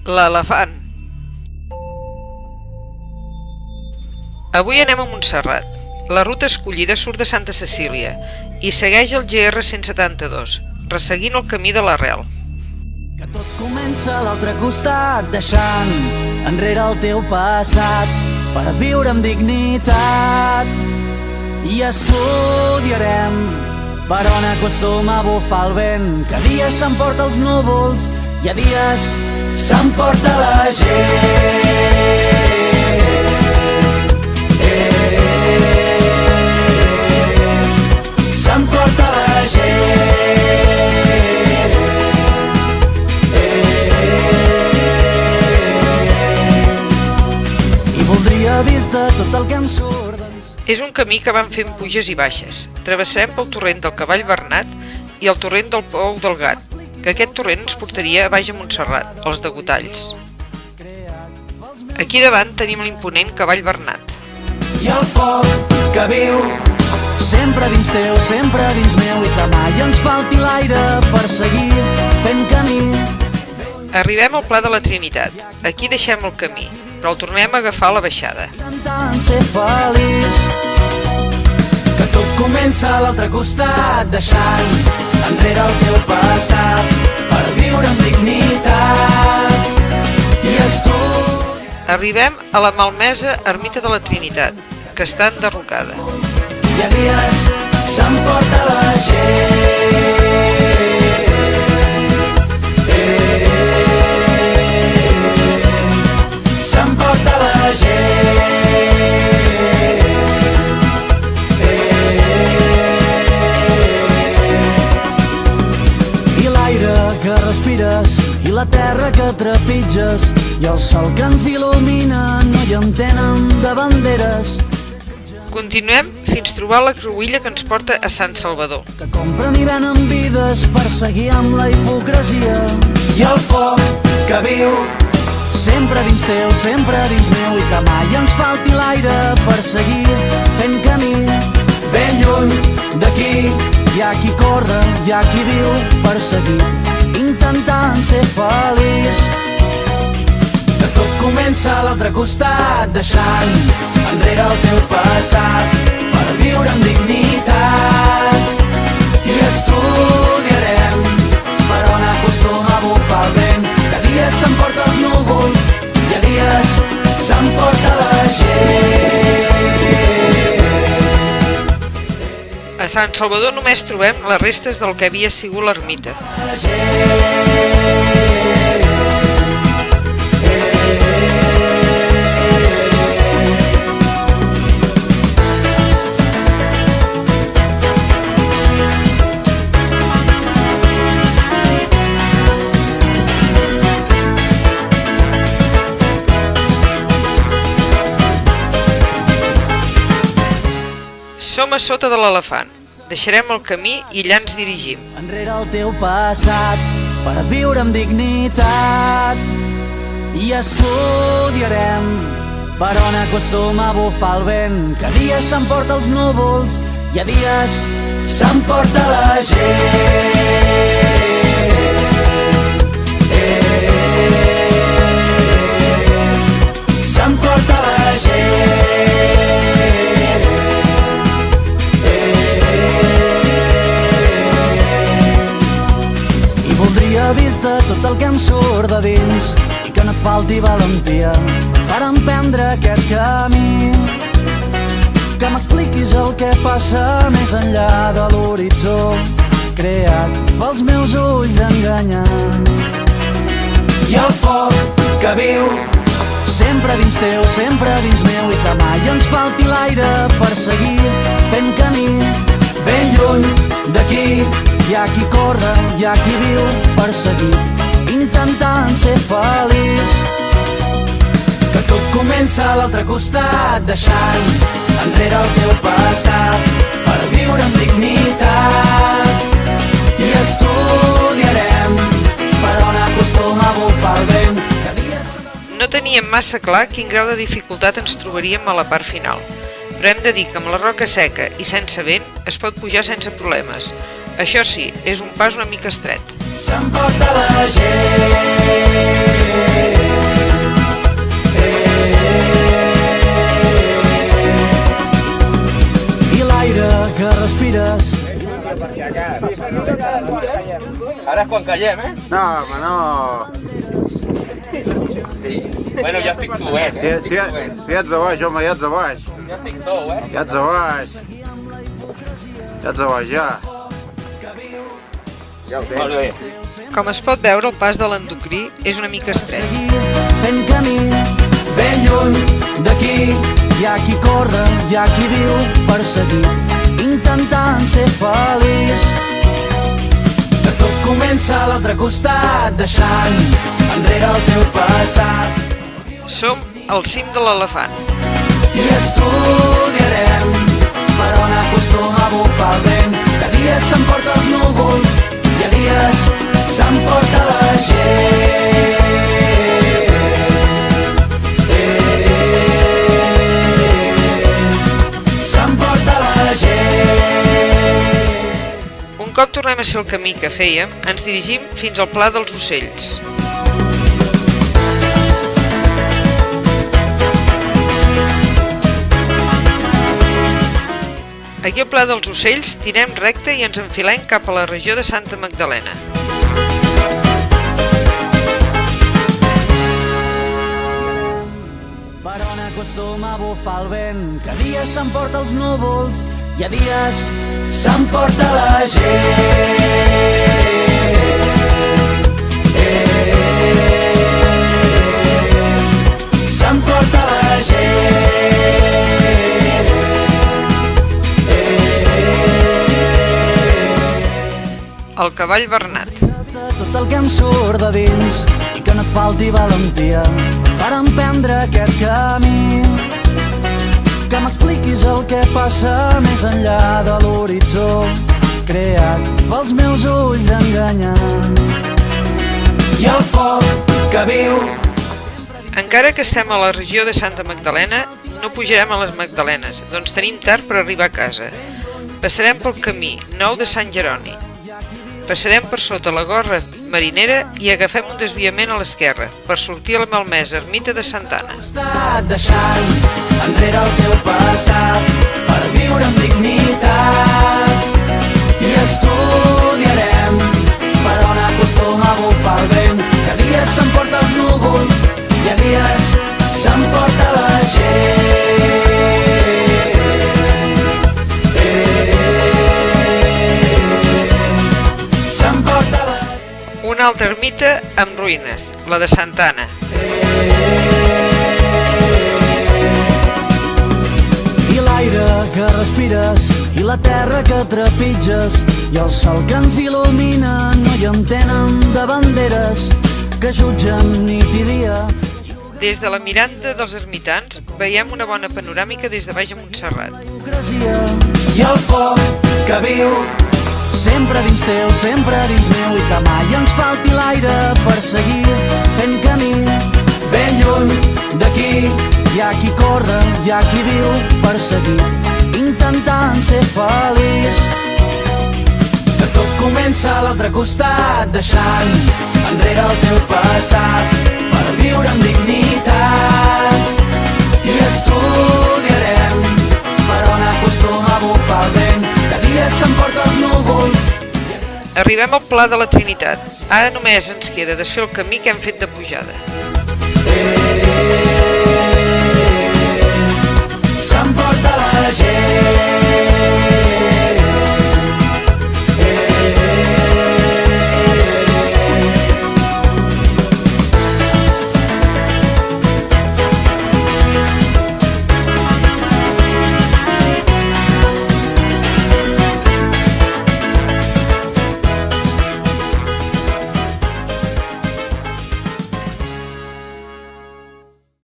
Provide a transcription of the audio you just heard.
L'elefant. Avui anem a Montserrat. La ruta escollida surt de Santa Cecília i segueix el GR 172, resseguint el camí de l'Arrel. Que tot comença a l'altre costat, deixant enrere el teu passat per viure amb dignitat. I estudiarem per on acostuma a bufar el vent, que a dies s'emporta els núvols i a dies s'emporta la gent. S'emporta la gent. I voldria dir-te tot el que em surt de mi. És un camí que van fent puges i baixes. Travessarem pel torrent del Cavall Bernat i el torrent del Pou del Gat, que aquest torrent ens portaria a baix a Montserrat, als Degotalls. Aquí davant tenim l'imponent Cavall Bernat. I el foc que viu sempre dins teu, sempre dins meu, i que mai ens falti l'aire per seguir fent camí. Arribem al Pla de la Trinitat. Aquí deixem el camí, però el tornem a agafar a la baixada. Intentant ser feliç, que tot comença a l'altre costat, deixant enrere el teu passat per viure amb dignitat. I Arribem a la malmesa Ermita de la Trinitat, que està enderrocada. i a dies s'emporta la gent. S'emporta la gent. I l'aire que respires i la terra que trepitges i el sol que ens il·lumina no hi entenen de banderes. Continuem fins trobar la cruïlla que ens porta a Sant Salvador. Que compren i venen vides per seguir amb la hipocresia. I el foc que viu sempre dins teu, sempre dins meu, i que mai ens falti l'aire per seguir fent camí. Ben lluny d'aquí hi ha qui corre, hi ha qui viu per seguir intentant ser feliç. Que tot comença a l'altre costat, deixant enrere el teu passat per viure amb dignitat. I estudiarem per on acostuma a bufar el vent, que a dies s'emporta els núvols i a dies s'emporta la gent. A Sant Salvador només trobem les restes del que havia sigut l'ermita. Som a sota de l'elefant. Deixarem el camí i allà ens dirigim. Enrere el teu passat per viure amb dignitat. I estudiarem per on acostuma a bufar el vent, que a dies s'emporta els núvols i a dies s'emporta la gent. S'emporta la gent. Voldria dir-te tot el que em surt de dins i que no et falti valentia per emprendre aquest camí. Que m'expliquis el que passa més enllà de l'horitzó, creat pels meus ulls enganyant. I el foc que viu sempre dins teu, sempre dins meu, i que mai ens falti l'aire per seguir fent camí. Ben lluny d'aquí hi ha qui corre, hi ha qui viu per seguir intentant ser feliç. Que tot comença a l'altre costat, deixant enrere el teu passat per viure amb dignitat. I estudiarem per on acostuma a bufar el vent. No teníem massa clar quin grau de dificultat ens trobaríem a la part final, però hem de dir que amb la roca seca i sense vent es pot pujar sense problemes. Això sí, és un pas una mica estret. S'emporta la gent. Ara és quan callem, eh? No, home, no. Sí. Bueno, ja estic tu, eh? Si ets a baix, home, ja ets a baix. Ja estic tou, eh? Ja ets a baix. Ja ets a baix, ja. Ja ho Molt bé. Com es pot veure, el pas de l'endocrí és una mica estret. Fent camí, ben lluny d'aquí. Hi ha qui corre, hi ha qui viu per seguir, intentant ser feliç. Que tot comença a l'altre costat, deixant enrere el teu passat. Som al cim de l'elefant. I estudiarem per on acostuma a bufar el vent. Que dies s'emporta els núvols i a dies s'emporta la gent. S'emporta la gent. Un cop tornem a ser el camí que fèiem, ens dirigim fins al Pla dels Ocells. Aquí al Pla dels Ocells tirem recte i ens enfilem cap a la regió de Santa Magdalena. Per on acostuma a bufar el vent, que a dies s'emporta els núvols i a dies s'emporta la gent. S'emporta la gent. El cavall Bernat. Tot el que em surt de dins i que no et falti valentia per emprendre aquest camí. Que m'expliquis el que passa més enllà de l'horitzó, creat pels meus ulls enganyant. I el foc que viu. Encara que estem a la regió de Santa Magdalena, no pujarem a les Magdalenes, doncs tenim tard per arribar a casa. Passarem pel camí nou de Sant Jeroni. Passarem per sota la gorra marinera i agafem un desviament a l'esquerra per sortir a la malmesa ermita de Santa Anna. Deixant enrere el teu passat per viure amb dignitat. I estudiarem per on acostuma a bufar el vent, que a dies s'emporta els núvols i a dies s'emporta la gent. Una altra ermita amb ruïnes, la de Santa Anna. I l'aire que respires i la terra que trepitges i el sol que ens il·lumina no hi entenen de banderes que jutgen nit i dia. Des de la miranda dels ermitans veiem una bona panoràmica des de baix a Montserrat. I el foc que viu sempre dins teu, sempre dins meu, i que mai ens falti l'aire per seguir fent camí. Ben lluny d'aquí hi ha qui corre, hi ha qui viu per seguir intentant ser feliç. Que tot comença a l'altre costat, deixant enrere el teu passat per viure amb dignitat. I estudiarem per on acostuma a bufar el vent, que a dies s'emporta els núvols. Arribem al Pla de la Trinitat. Ara només ens queda desfer el camí que hem fet de pujada.